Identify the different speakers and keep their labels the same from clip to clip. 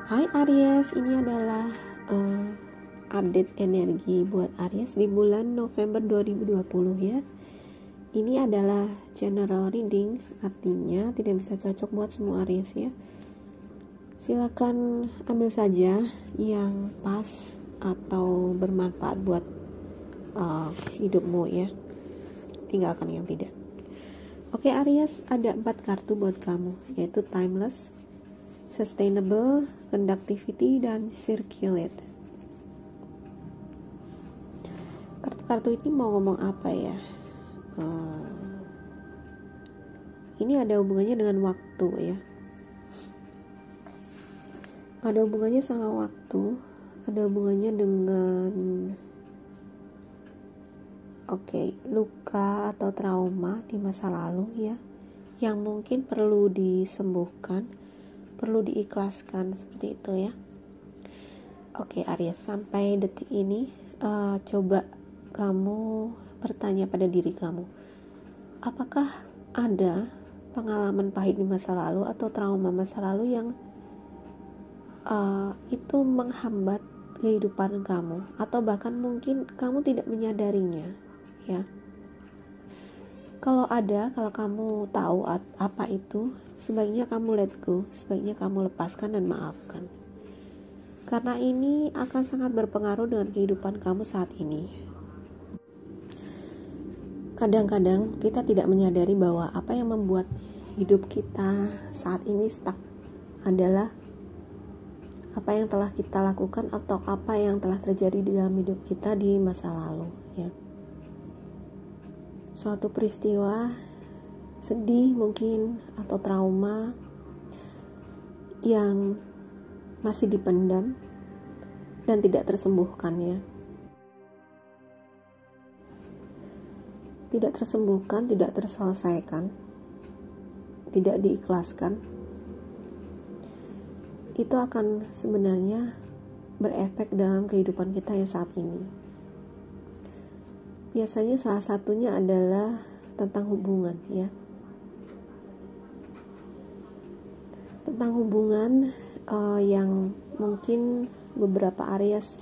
Speaker 1: Hai Aries, ini adalah update energi buat Aries di bulan November 2020 ya. Ini adalah general reading, artinya tidak bisa cocok buat semua Aries ya. Silakan ambil saja yang pas atau bermanfaat buat hidupmu ya. Tinggalkan yang tidak. Oke Aries, ada 4 kartu buat kamu, yaitu Timeless, Sustainable, Conductivity, dan Circulate. Kartu-kartu ini mau ngomong apa ya? Ini ada hubungannya dengan waktu ya. Ada hubungannya sama waktu, ada hubungannya dengan luka atau trauma di masa lalu ya, yang mungkin perlu disembuhkan, perlu diikhlaskan, seperti itu ya. Oke Aries, sampai detik ini coba kamu bertanya pada diri kamu, apakah ada pengalaman pahit di masa lalu atau trauma masa lalu yang itu menghambat kehidupan kamu, atau bahkan mungkin kamu tidak menyadarinya ya. Kalau kamu tahu apa itu, sebaiknya kamu let go, sebaiknya kamu lepaskan dan maafkan. Karena ini akan sangat berpengaruh dengan kehidupan kamu saat ini. Kadang-kadang kita tidak menyadari bahwa apa yang membuat hidup kita saat ini stuck adalah apa yang telah kita lakukan atau apa yang telah terjadi di dalam hidup kita di masa lalu ya. Suatu peristiwa sedih mungkin atau trauma yang masih dipendam dan tidak tersembuhkan ya. Tidak tersembuhkan, tidak terselesaikan, tidak diikhlaskan. Itu akan sebenarnya berefek dalam kehidupan kita yang saat ini. Biasanya salah satunya adalah tentang hubungan ya. Tentang hubungan yang mungkin beberapa Aries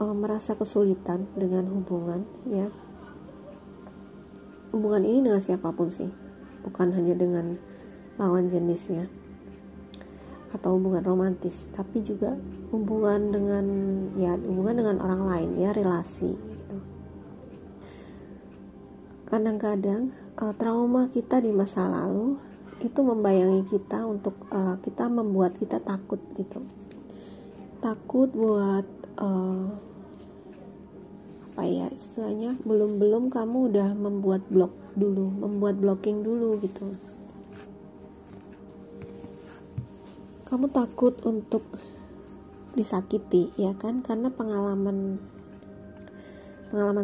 Speaker 1: merasa kesulitan dengan hubungan ya. Hubungan ini dengan siapapun sih, bukan hanya dengan lawan jenis ya, atau hubungan romantis, tapi juga hubungan dengan orang lain ya, relasi gitu. Kadang-kadang trauma kita di masa lalu itu membayangi kita untuk kita membuat kita takut gitu. Takut buat istilahnya belum kamu udah membuat blocking dulu gitu. Kamu takut untuk disakiti ya kan, karena pengalaman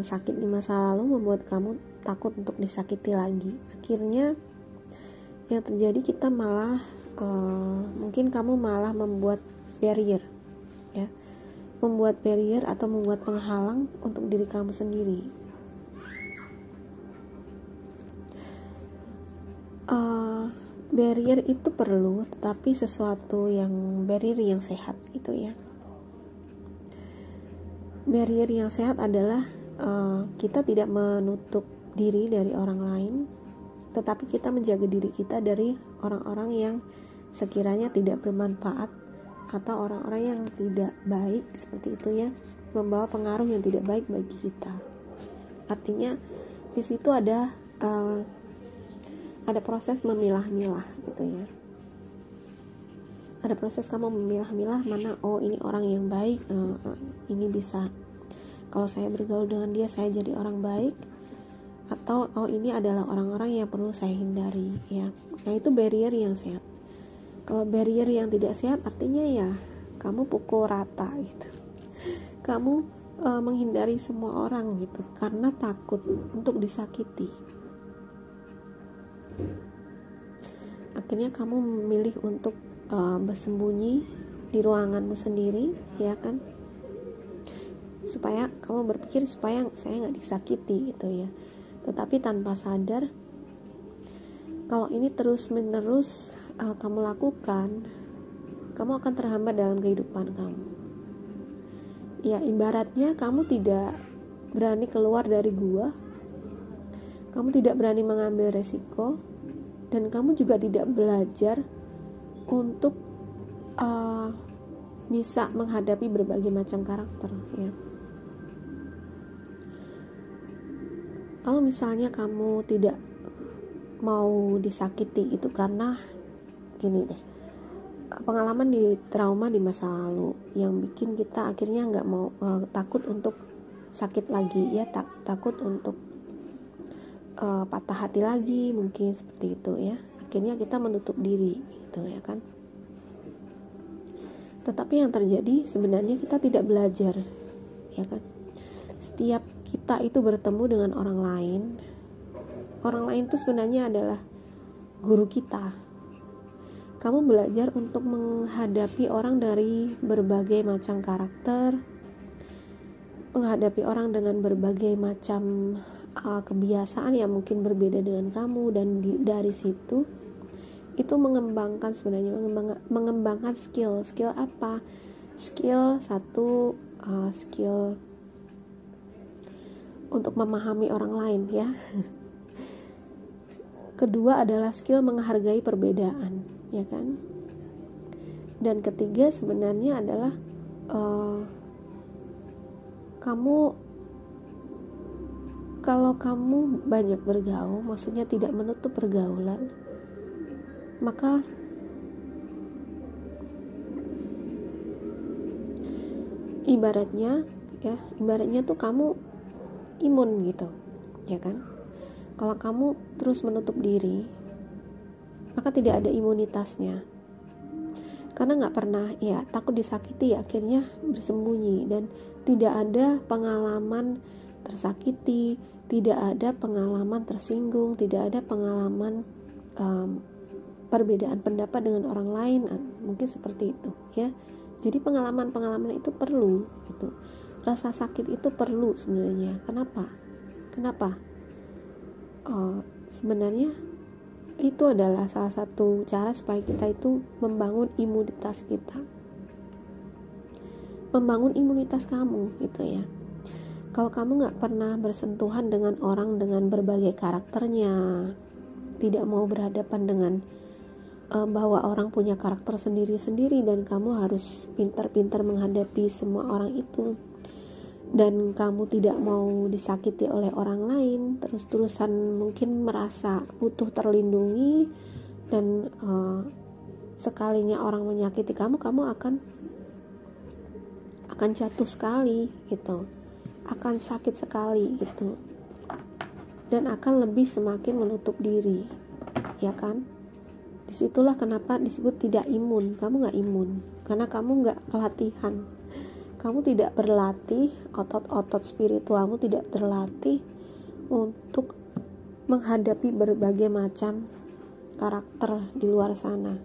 Speaker 1: sakit di masa lalu membuat kamu takut untuk disakiti lagi. Akhirnya yang terjadi kita malah mungkin kamu malah membuat barrier ya, membuat barrier atau membuat penghalang untuk diri kamu sendiri. Barrier itu perlu, tetapi sesuatu yang barrier yang sehat gitu ya. Barrier yang sehat adalah kita tidak menutup diri dari orang lain, tetapi kita menjaga diri kita dari orang-orang yang sekiranya tidak bermanfaat atau orang-orang yang tidak baik, seperti itu ya, membawa pengaruh yang tidak baik bagi kita. Artinya di situ ada proses memilah-milah gitu ya. Ada proses kamu memilah-milah mana, ini orang yang baik, ini bisa, kalau saya bergaul dengan dia saya jadi orang baik, atau ini adalah orang-orang yang perlu saya hindari ya. Nah itu barrier yang sehat. Kalau barrier yang tidak sehat artinya ya kamu pukul rata gitu. Kamu menghindari semua orang gitu karena takut untuk disakiti. Akhirnya kamu memilih untuk bersembunyi di ruanganmu sendiri ya kan, supaya kamu berpikir supaya saya nggak disakiti gitu ya. Tetapi tanpa sadar, kalau ini terus menerus kamu lakukan, kamu akan terhambat dalam kehidupan kamu. Ya, ibaratnya kamu tidak berani keluar dari gua, kamu tidak berani mengambil resiko, dan kamu juga tidak belajar untuk bisa menghadapi berbagai macam karakter, ya. Kalau misalnya kamu tidak mau disakiti, itu karena gini deh, pengalaman di trauma di masa lalu yang bikin kita akhirnya nggak mau, takut untuk sakit lagi, ya, takut untuk patah hati lagi, mungkin seperti itu, ya. Akhirnya kita menutup diri, gitu, ya kan. Tetapi yang terjadi sebenarnya kita tidak belajar, ya kan. Setiap kita itu bertemu dengan orang lain itu sebenarnya adalah guru kita. Kamu belajar untuk menghadapi orang dari berbagai macam karakter, menghadapi orang dengan berbagai macam kebiasaan yang mungkin berbeda dengan kamu, dan dari situ itu mengembangkan skill apa? Skill satu, skill untuk memahami orang lain, ya. Kedua adalah skill menghargai perbedaan, ya kan. Dan ketiga sebenarnya adalah kalau kamu banyak bergaul, maksudnya tidak menutup pergaulan, maka ibaratnya tuh kamu imun, gitu, ya kan. Kalau kamu terus menutup diri, maka tidak ada imunitasnya, karena nggak pernah, ya, takut disakiti, ya, akhirnya bersembunyi, dan tidak ada pengalaman tersakiti, tidak ada pengalaman tersinggung, tidak ada pengalaman perbedaan pendapat dengan orang lain, mungkin seperti itu, ya. Jadi pengalaman itu perlu, gitu. Rasa sakit itu perlu sebenarnya. Kenapa? Sebenarnya itu adalah salah satu cara supaya kita itu membangun imunitas kita, membangun imunitas kamu, gitu, ya. Kalau kamu nggak pernah bersentuhan dengan orang dengan berbagai karakternya, tidak mau berhadapan dengan bahwa orang punya karakter sendiri-sendiri, dan kamu harus pintar-pintar menghadapi semua orang itu, dan kamu tidak mau disakiti oleh orang lain, terus-terusan mungkin merasa butuh terlindungi, dan sekalinya orang menyakiti kamu akan jatuh sekali, gitu, akan sakit sekali, gitu, dan akan lebih semakin menutup diri, ya kan. Disitulah kenapa disebut tidak imun. Kamu nggak imun karena kamu nggak pelatihan, kamu tidak berlatih, otot-otot spiritualmu tidak terlatih untuk menghadapi berbagai macam karakter di luar sana,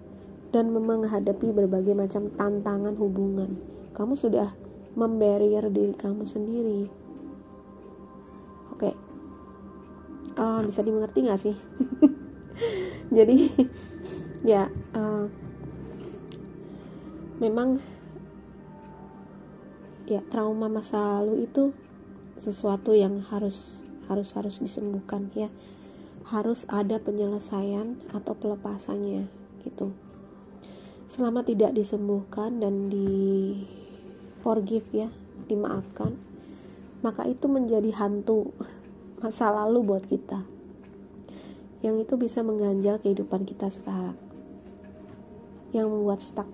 Speaker 1: dan menghadapi berbagai macam tantangan hubungan. Kamu sudah membarrier diri kamu sendiri. Oke, bisa dimengerti nggak sih? Jadi ya, memang ya, trauma masa lalu itu sesuatu yang harus disembuhkan, ya. Harus ada penyelesaian atau pelepasannya, gitu. Selama tidak disembuhkan dan di forgive, ya, dimaafkan, maka itu menjadi hantu masa lalu buat kita, yang itu bisa mengganjal kehidupan kita sekarang, yang membuat stuck.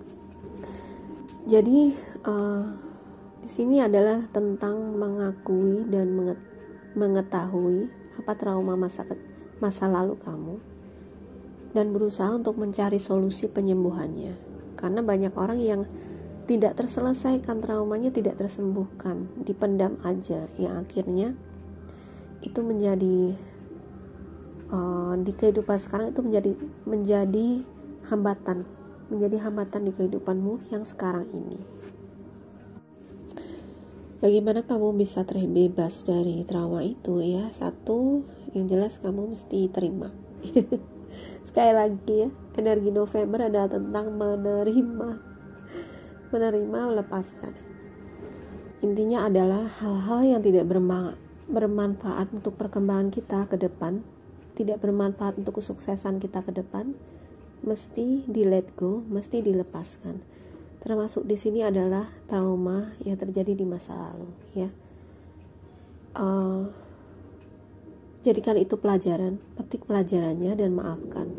Speaker 1: Jadi di sini adalah tentang mengakui dan mengetahui apa trauma masa lalu kamu, dan berusaha untuk mencari solusi penyembuhannya. Karena banyak orang yang tidak terselesaikan traumanya, tidak tersembuhkan, dipendam aja, yang akhirnya itu menjadi di kehidupan sekarang itu menjadi hambatan di kehidupanmu yang sekarang ini. Bagaimana kamu bisa terbebas dari trauma itu, ya? Satu, yang jelas kamu mesti terima. Sekali lagi, ya, energi November adalah tentang menerima. menerima, melepaskan. Intinya adalah hal-hal yang tidak bermanfaat untuk perkembangan kita ke depan, tidak bermanfaat untuk kesuksesan kita ke depan, mesti di let go, mesti dilepaskan. Termasuk di sini adalah trauma yang terjadi di masa lalu, ya. Jadikan itu pelajaran, petik pelajarannya dan maafkan.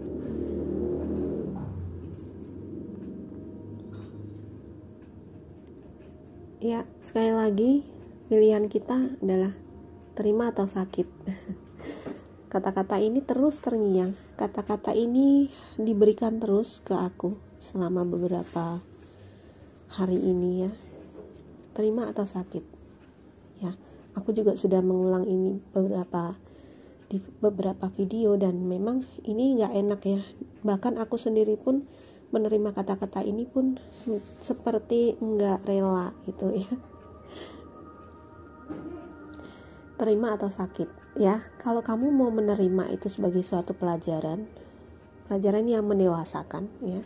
Speaker 1: Ya, sekali lagi pilihan kita adalah terima atau sakit. Kata-kata ini terus terngiang. Kata-kata ini diberikan terus ke aku selama beberapa hari ini, ya. Terima atau sakit. Ya, aku juga sudah mengulang ini di beberapa video dan memang ini nggak enak, ya. Bahkan aku sendiri pun menerima kata-kata ini pun seperti nggak rela gitu, ya. Terima atau sakit, ya. Kalau kamu mau menerima itu sebagai suatu pelajaran yang mendewasakan, ya,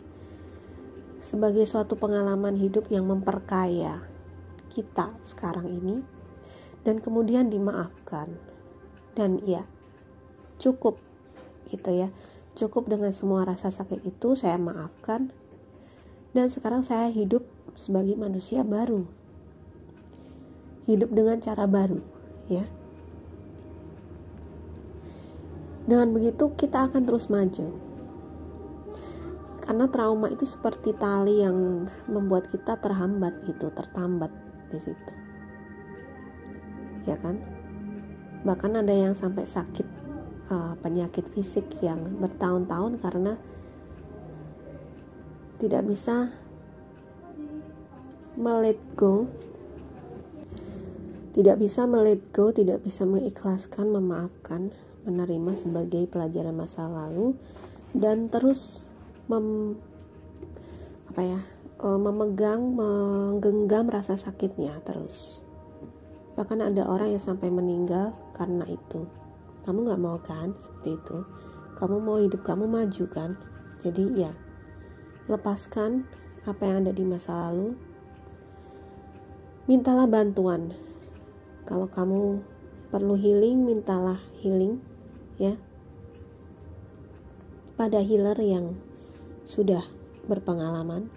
Speaker 1: sebagai suatu pengalaman hidup yang memperkaya kita sekarang ini, dan kemudian dimaafkan, dan ya cukup gitu, ya. Cukup dengan semua rasa sakit itu, saya maafkan, dan sekarang saya hidup sebagai manusia baru, hidup dengan cara baru, ya. Dengan begitu kita akan terus maju, karena trauma itu seperti tali yang membuat kita terhambat gitu, tertambat di situ, ya kan. Bahkan ada yang sampai sakit, penyakit fisik yang bertahun-tahun karena tidak bisa let go, tidak bisa mengikhlaskan, memaafkan, menerima sebagai pelajaran masa lalu, dan terus menggenggam rasa sakitnya terus. Bahkan ada orang yang sampai meninggal karena itu. Kamu gak mau kan seperti itu? Kamu mau hidup kamu maju kan? Jadi ya, lepaskan apa yang ada di masa lalu. Mintalah bantuan. Kalau kamu perlu healing, mintalah healing, ya, pada healer yang sudah berpengalaman.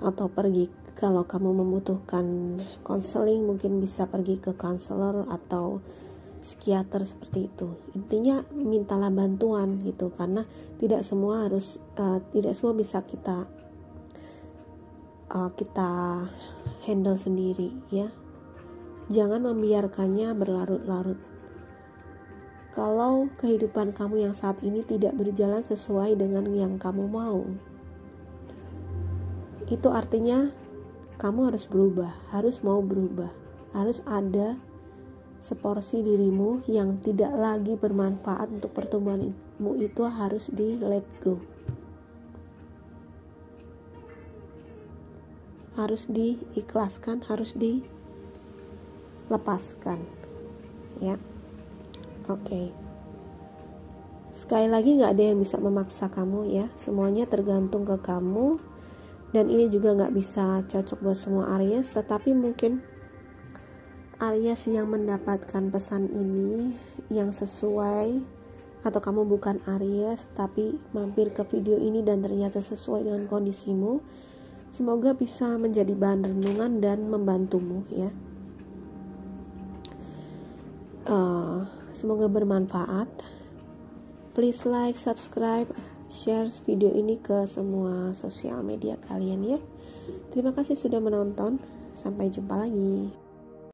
Speaker 1: Atau pergi, kalau kamu membutuhkan konseling, mungkin bisa pergi ke konselor atau psikiater seperti itu. Intinya mintalah bantuan gitu, karena tidak semua bisa kita handle sendiri, ya. Jangan membiarkannya berlarut-larut. Kalau kehidupan kamu yang saat ini tidak berjalan sesuai dengan yang kamu mau, itu artinya kamu harus berubah, harus mau berubah, harus ada seporsi dirimu yang tidak lagi bermanfaat untuk pertumbuhanmu, itu harus di let go, harus diikhlaskan, harus dilepaskan, ya. Oke. Sekali lagi, gak ada yang bisa memaksa kamu, ya. Semuanya tergantung ke kamu, dan ini juga gak bisa cocok buat semua Aries, tetapi mungkin Aries yang mendapatkan pesan ini yang sesuai, atau kamu bukan Aries tapi mampir ke video ini dan ternyata sesuai dengan kondisimu, semoga bisa menjadi bahan renungan dan membantumu, ya. Semoga bermanfaat. Please like, subscribe, share video ini ke semua sosial media kalian, ya. Terima kasih sudah menonton. Sampai jumpa lagi.